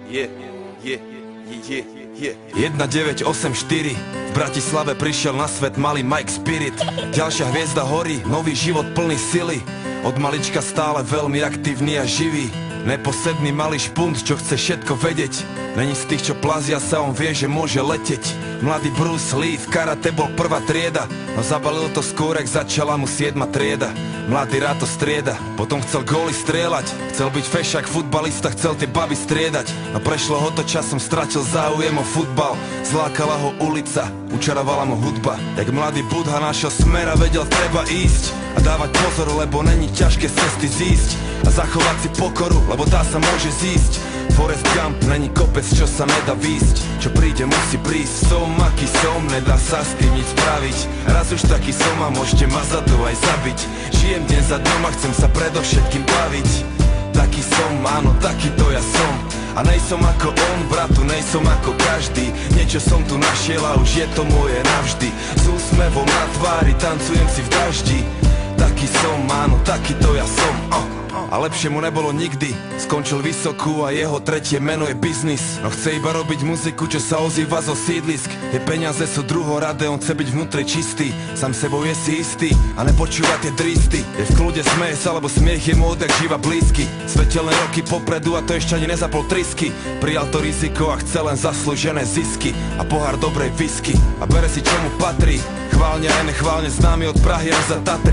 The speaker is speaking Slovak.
1984 v Bratislave prišiel na svet malý Mike Spirit. Ďalšia hviezda horí, nový život plný sily. Od malička stále veľmi aktívny a živý. Neposedný malý špunt, čo chce všetko vedieť. Není z tých, čo plazia sa, on vie, že môže leteť. Mladý Bruce Lee v karate bol prvá trieda, no zabalil to skôr, jak začala mu 7. trieda. Mladý rád to strieda, potom chcel góly strieľať. Chcel byť fešák, futbalista, chcel tie baby striedať. No prešlo ho to časom, stratil záujem o futbal. Zlákala ho ulica, učarovala mu hudba. Jak mladý Budha našiel smer a vedel, treba ísť a dávať pozor, lebo není ťažké z cesty zísť a zachovať si pokoru, lebo tá sa môže zísť. Forrest Gump není kopec, čo sa nedá výsť. Čo príde, musí prísť. Som, aký som, nedá sa s tým nič spraviť. Raz už taký som a môžete ma za to aj zabiť. Žijem deň za dňom a chcem sa predovšetkým baviť. Taký som, áno, taký to ja som. A nejsom ako on, bratu, nejsom ako každý. Niečo som tu našiel a už je to moje navždy. S úsmevom na tvári, tancujem si v daždi. Taký som, áno, taký to ja som. A lepšie mu nebolo nikdy. Skončil vysokú a jeho tretie meno je biznis. No chce iba robiť muziku, čo sa ozýva zo sídlisk. Je peniaze sú druhoradé, on chce byť vnútri čistý. Sám sebou je si istý a nepočúva tie dristy. Je v kľude, smeje sa, lebo smiech je mu odjak živa blízky. Svetelné roky popredu a to ešte ani nezapol trysky. Prijal to riziko a chce len zaslúžené zisky a pohár dobrej whisky. A bere si čo mu patrí. Chválne aj nechválne známy od Prahy až za Tatry.